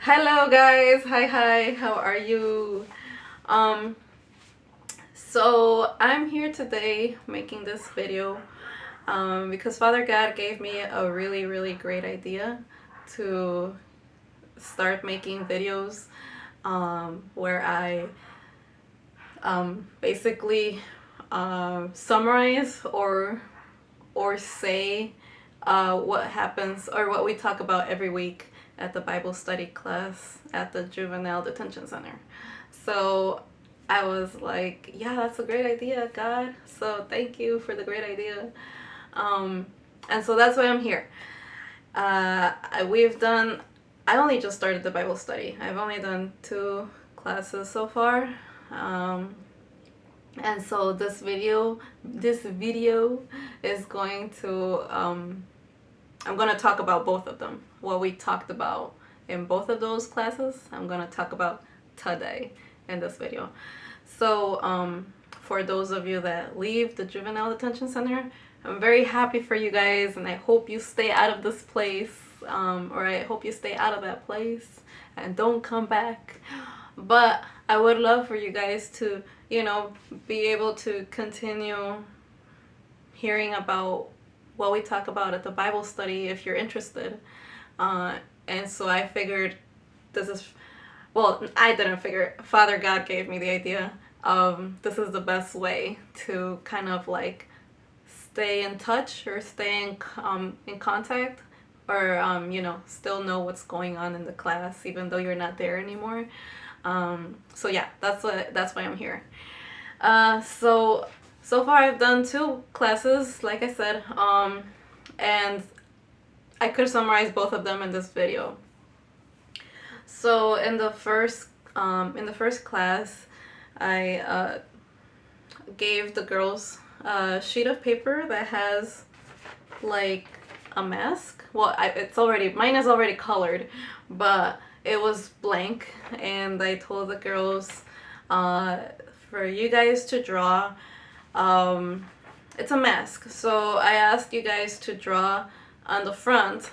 Hello guys, hi, how are you? Um, so I'm here today making this video because Father God gave me a really great idea to start making videos where I basically summarize or say what happens or what we talk about every week at the Bible study class at the Juvenile Detention Center. So I was like, yeah, that's a great idea, God. So thank you for the great idea. Um, and so that's why I'm here. We've done, I only just started the Bible study. I've only done 2 classes so far. Um, and so this video is going to I'm going to talk about both of them. What we talked about in both of those classes, I'm going to talk about today in this video. So for those of you that leave the Juvenile Detention Center, I'm very happy for you guys, and I hope you stay out of this place, or I hope you stay out of that place and don't come back. But I would love for you guys to, be able to continue hearing about what we talk about at the Bible study if you're interested. And so I figured this is, well, I didn't figure, Father God gave me the idea of this is the best way to kind of like stay in touch or stay in contact or, still know what's going on in the class even though you're not there anymore. So yeah, that's why I'm here. So far I've done 2 classes, like I said, and I could summarize both of them in this video. So in the first class, I gave the girls a sheet of paper that has like a mask. Well, mine is already colored, but it was blank, and I told the girls for you guys to draw. It's a mask, so I asked you guys to draw on the front,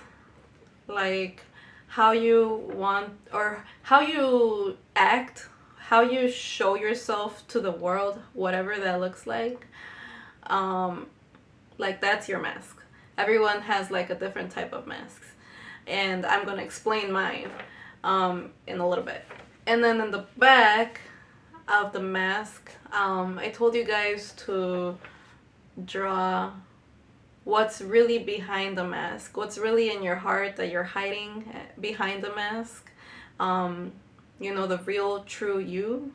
like how you want or how you act, how you show yourself to the world, whatever that looks like. Like that's your mask. Everyone has like a different type of masks, and I'm gonna explain mine in a little bit. And then in the back of the mask, I told you guys to draw what's really behind the mask, what's really in your heart that you're hiding behind the mask. The real true you,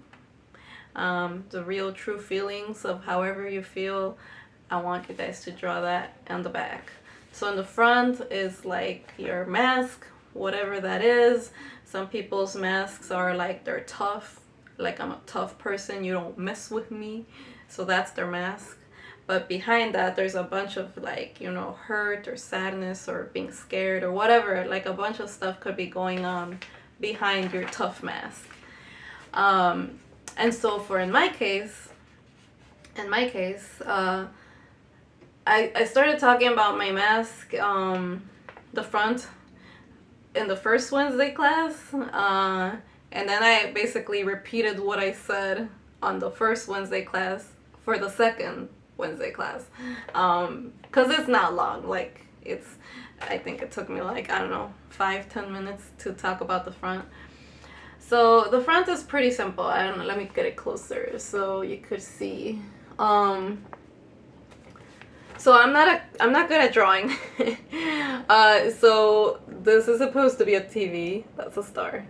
the real true feelings of however you feel. I want you guys to draw that on the back. So in the front is like your mask, whatever that is. Some people's masks are like they're tough, like I'm a tough person, you don't mess with me. So that's their mask. But behind that, there's a bunch of like, hurt or sadness or being scared or whatever. Like a bunch of stuff could be going on behind your tough mask. And so for in my case, I started talking about my mask, the front, in the first Wednesday class, and then I basically repeated what I said on the first Wednesday class for the second Wednesday class, because it's not long. Like I think it took me like, I don't know, 5-10 minutes to talk about the front. So the front is pretty simple. I don't know. Let me get it closer so you could see. So I'm not good at drawing. So this is supposed to be a TV. That's a star.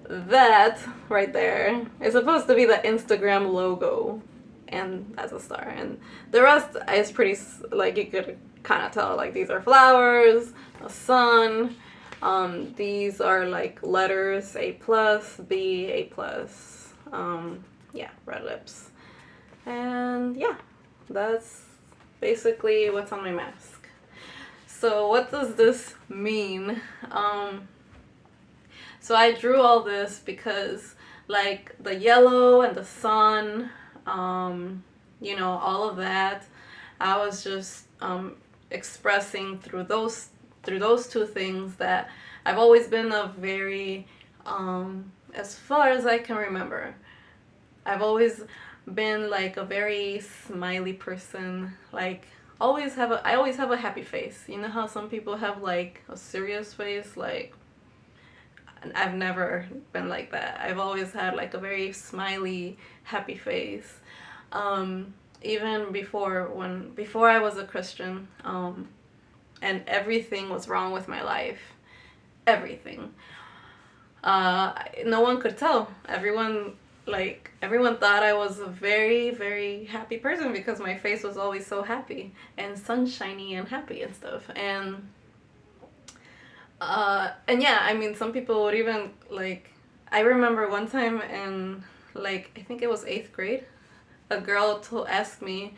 That right there is supposed to be the Instagram logo, and that's a star. And the rest is pretty, like, you could kind of tell, like, these are flowers, a sun. These are like letters: A plus, B, A plus. Yeah, red lips. And yeah, that's basically what's on my mask. So what does this mean? So I drew all this because like the yellow and the sun, all of that, I was just expressing through those 2 things that I've always been a very As far as I can remember, I've always been like a very smiley person. Like I always have a happy face. You know how some people have like a serious face? Like I've never been like that. I've always had like a very smiley, happy face. Even before I was a Christian, and everything was wrong with my life. Everything. No one could tell. Everyone thought I was a very, very happy person because my face was always so happy and sunshiny and happy and stuff. And yeah, I mean, some people would even like. I remember one time in like I think it was 8th grade, a girl asked me,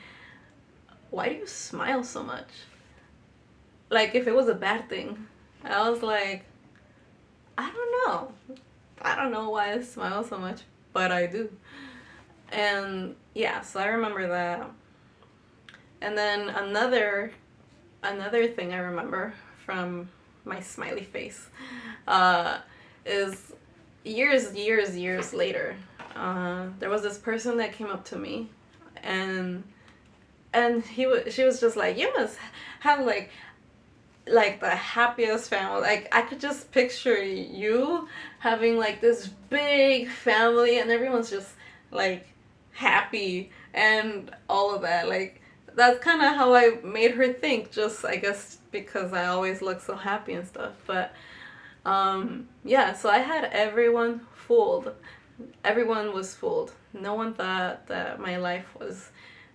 "Why do you smile so much?" Like if it was a bad thing. I was like, I don't know. I don't know why I smile so much, but I do. And yeah, so I remember that. And then another thing I remember from my smiley face is years later. There was this person that came up to me, and she was just like, you must have like the happiest family. Like I could just picture you having like this big family and everyone's just like happy and all of that. Like that's kind of how I made her think, just I guess because I always look so happy and stuff. But yeah, so I had everyone fooled. Everyone was fooled. No one thought that my life was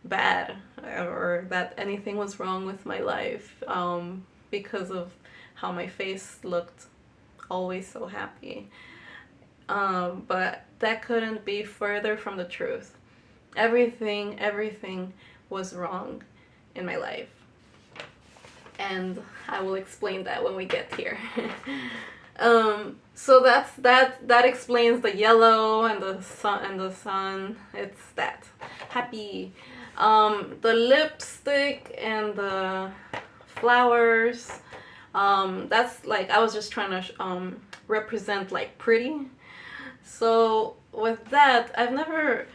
bad or that anything was wrong with my life, because of how my face looked always so happy. But that couldn't be further from the truth. Everything was wrong in my life. And I will explain that when we get here. So that explains the yellow and the sun. It's that happy. The lipstick and the flowers. That's like I was just trying to represent like pretty. So with that, I've never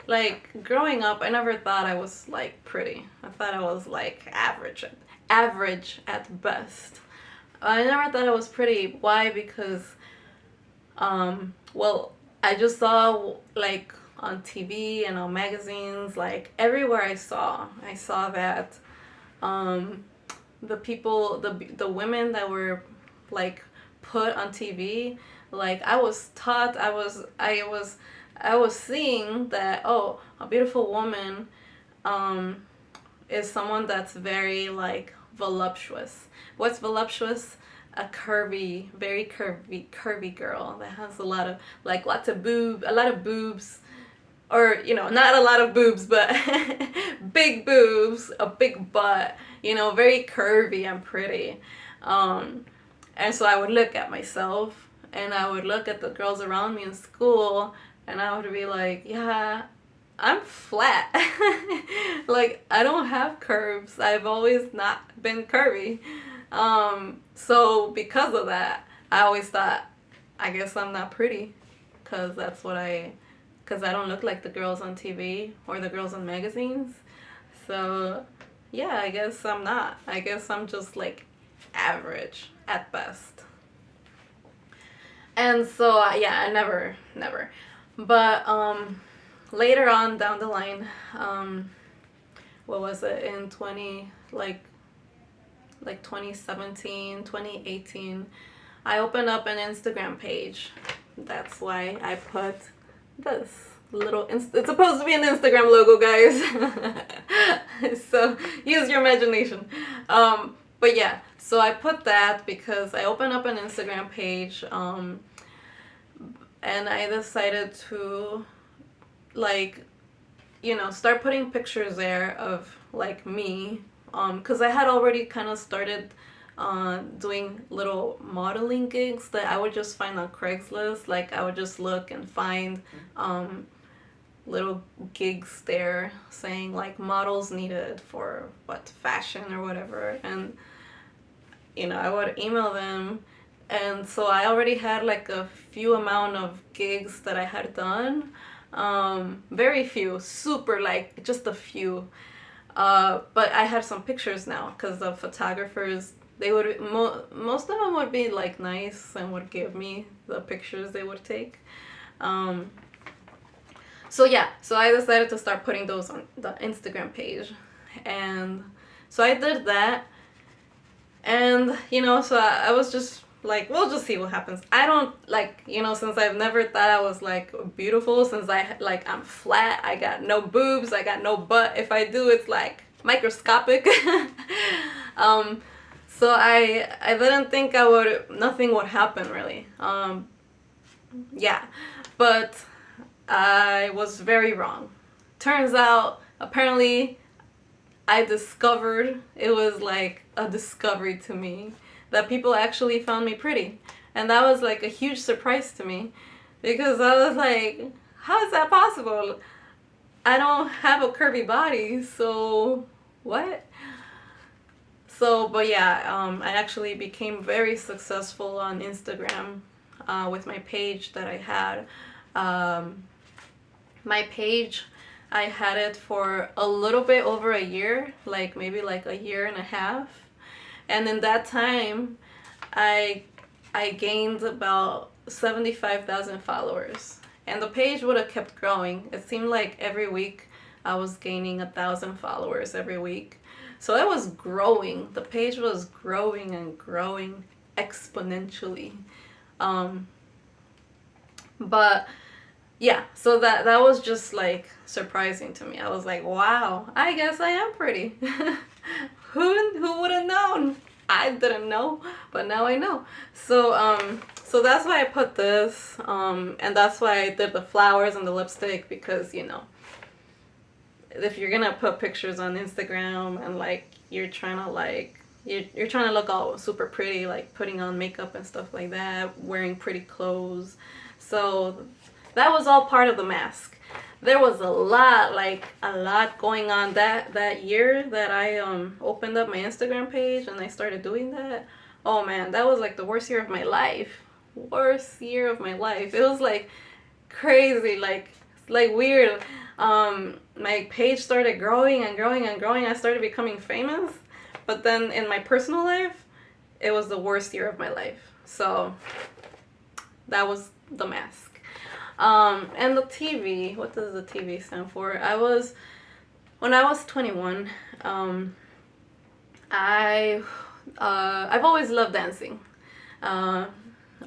like growing up, I never thought I was like pretty. I thought I was like average at best. I never thought I was pretty. Why? Because well, I just saw like on TV and on magazines, like everywhere I saw that um the women that were like put on TV, like I was taught, I was seeing that, oh, a beautiful woman is someone that's very like voluptuous. What's voluptuous? A curvy, very curvy girl that has a lot of like a lot of boobs, or not a lot of boobs, but big boobs, a big butt, very curvy and pretty. And so I would look at myself and I would look at the girls around me in school and I would be like, yeah, I'm flat. Like I don't have curves. I've always not been curvy. So because of that, I always thought, I guess I'm not pretty, because because I don't look like the girls on TV or the girls on magazines. So yeah, I guess I'm not. I guess I'm just like average at best. And so yeah, I never. But later on down the line, what was it, in 2017, 2018, I opened up an Instagram page. That's why I put this it's supposed to be an Instagram logo, guys. So use your imagination. But yeah, so I put that because I opened up an Instagram page, and I decided to like start putting pictures there of like me, because I had already kind of started doing little modeling gigs that I would just find on Craigslist. Like I would just look and find little gigs there saying like models needed for what fashion or whatever, and I would email them and so I already had like a few amount of gigs that I had done. Very few, super like just a few. But I had some pictures now because the photographers, they would most of them would be like nice and would give me the pictures they would take. Um, so yeah, so I decided to start putting those on the Instagram page, and so I did that, and so I was just like, we'll just see what happens. I don't like, since I've never thought I was like beautiful, since I'm flat, I got no boobs, I got no butt. If I do, it's like microscopic. um, so I didn't think nothing would happen really. Yeah, but I was very wrong. Turns out, apparently, I discovered, it was like a discovery to me, that people actually found me pretty. And that was like a huge surprise to me, because I was like, how is that possible? I don't have a curvy body, so what? So, but yeah, I actually became very successful on Instagram with my page that I had. Um, my page, I had it for a little bit over a year, like maybe like a year and a half. And in that time, I I gained about 75,000 followers. And the page would have kept growing. It seemed like every week I was gaining 1,000 followers every week. So it was growing. The page was growing and growing exponentially. Um, but yeah, so that was just like surprising to me. I was like, wow, I guess I am pretty. Who would have known? I didn't know, but now I know. So that's why I put this, and that's why I did the flowers and the lipstick, because if you're gonna put pictures on Instagram and like you're trying to like you're trying to look all super pretty, like putting on makeup and stuff like that, wearing pretty clothes. So that was all part of the mask. There was a lot going on that year that I opened up my Instagram page and I started doing that. Oh man, that was like the worst year of my life. Worst year of my life. It was like crazy, like weird. My page started growing and growing and growing. I started becoming famous, but then in my personal life, it was the worst year of my life. So that was the mask. And the TV. What does the TV stand for? When I was 21. I've always loved dancing. Uh,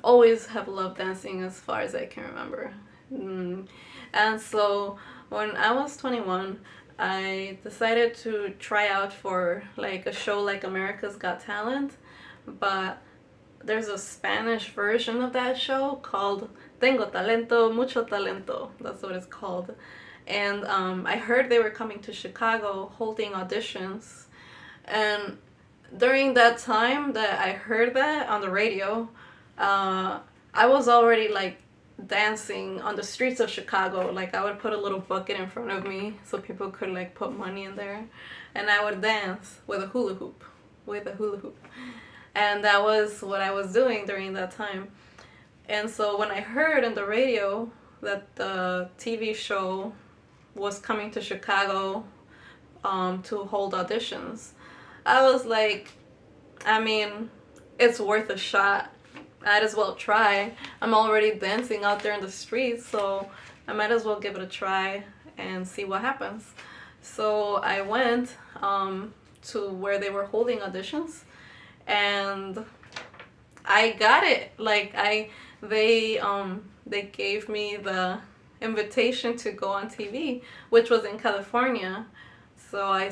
Always have loved dancing as far as I can remember. And so when I was 21, I decided to try out for like a show like America's Got Talent, but there's a Spanish version of that show called Tengo Talento, Mucho Talento. That's what it's called. And I heard they were coming to Chicago holding auditions. And during that time that I heard that on the radio, I was already like dancing on the streets of Chicago. Like I would put a little bucket in front of me so people could like put money in there, and I would dance with a hula hoop, and that was what I was doing during that time. And so when I heard on the radio that the TV show was coming to Chicago to hold auditions, I was like, I mean, it's worth a shot. Might as well try. I'm already dancing out there in the streets, so I might as well give it a try and see what happens. So I went to where they were holding auditions, and I got it. They gave me the invitation to go on TV, which was in California. So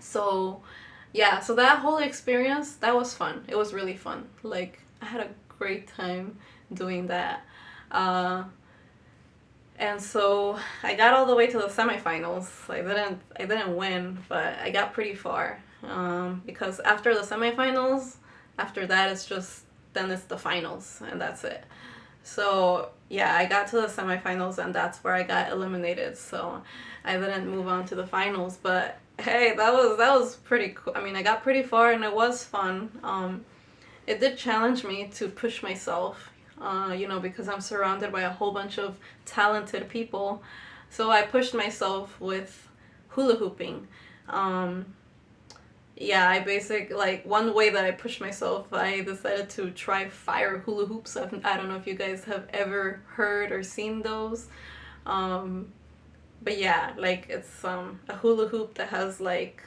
so yeah, so that whole experience, that was fun. It was really fun. Like I had a great time doing that. Uh, and so I got all the way to the semifinals. I didn't win, but I got pretty far. Because after the semifinals, after that then it's the finals and that's it. So yeah, I got to the semifinals and that's where I got eliminated. So I didn't move on to the finals, but hey, that was pretty cool. I mean, I got pretty far and it was fun. it did challenge me to push myself, because I'm surrounded by a whole bunch of talented people. So I pushed myself with hula hooping. Um, yeah, like one way that I pushed myself, I decided to try fire hula hoops. I don't know if you guys have ever heard or seen those. Um, but yeah, like it's a hula hoop that has like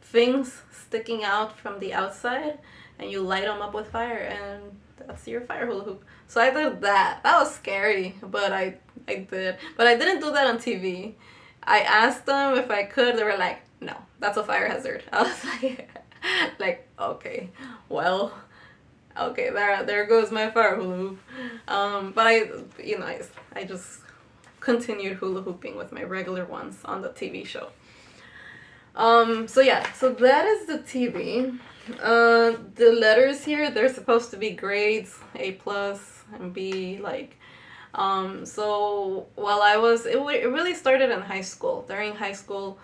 things sticking out from the outside, and you light them up with fire, and that's your fire hula hoop. So I did that. That was scary, but I did. But I didn't do that on TV. I asked them if I could. They were like, "No, that's a fire hazard." I was like, okay, well, okay, there goes my fire hula hoop. But I just continued hula hooping with my regular ones on the TV show. So yeah, so that is the TV. The letters here, they're supposed to be grades, A plus and B, like, so while it really started in high school. During high school,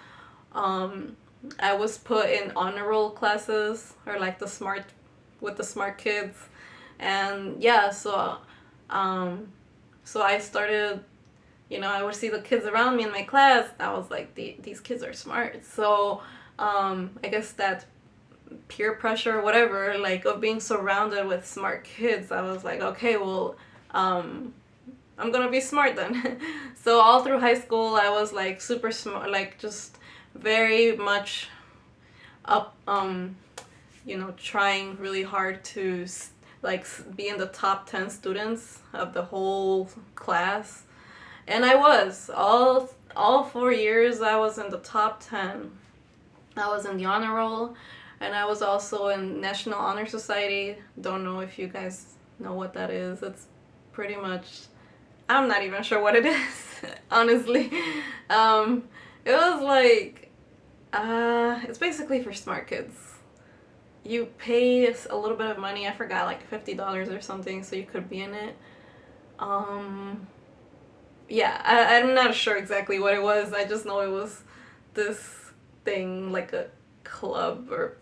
I was put in honor roll classes, or like with the smart kids, and yeah, so I started, I would see the kids around me in my class. I was like, these kids are smart. So, I guess that peer pressure, whatever, like of being surrounded with smart kids, I was like, okay, well, I'm gonna be smart then. So all through high school, I was like super smart, like just very much up, trying really hard to like be in the top 10 students of the whole class. And I was all 4 years. I was in the top 10. I was in the honor roll, and I was also in National Honor Society. Don't know if you guys know what that is. It's pretty much, I'm not even sure what it is, honestly. It was like, it's basically for smart kids. You pay a little bit of money. I forgot, like $50 or something, so you could be in it. Yeah, I'm not sure exactly what it was. I just know it was this thing, like a club, or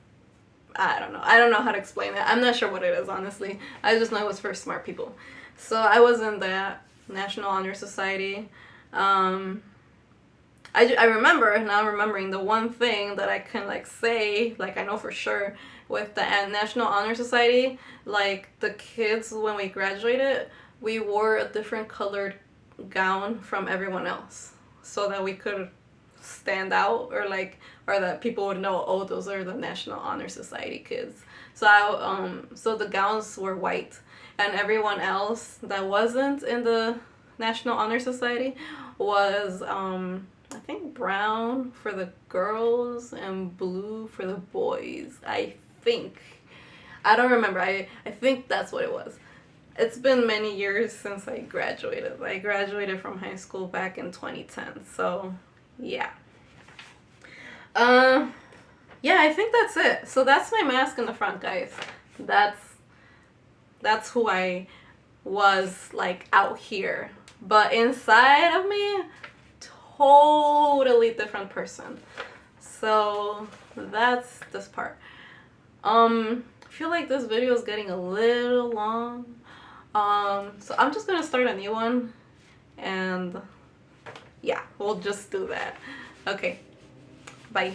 I don't know. I don't know how to explain it. I'm not sure what it is, honestly. I just know it was for smart people. So I was in the National Honor Society. I remember, now I'm remembering the one thing that I can like say, like I know for sure, with the National Honor Society, like the kids, when we graduated, we wore a different colored gown from everyone else, so that we could stand out, or that people would know, oh, those are the National Honor Society kids. So the gowns were white, and everyone else that wasn't in the National Honor Society was, I think, brown for the girls and blue for the boys. I think. I don't remember. I think that's what it was. It's been many years since I graduated. I graduated from high school back in 2010. So, yeah. Yeah, I think that's it. So that's my mask in the front, guys. That's who I was like out here. But inside of me, totally different person. So that's this part. I feel like this video is getting a little long. So I'm just gonna start a new one, and yeah, we'll just do that. Okay, bye.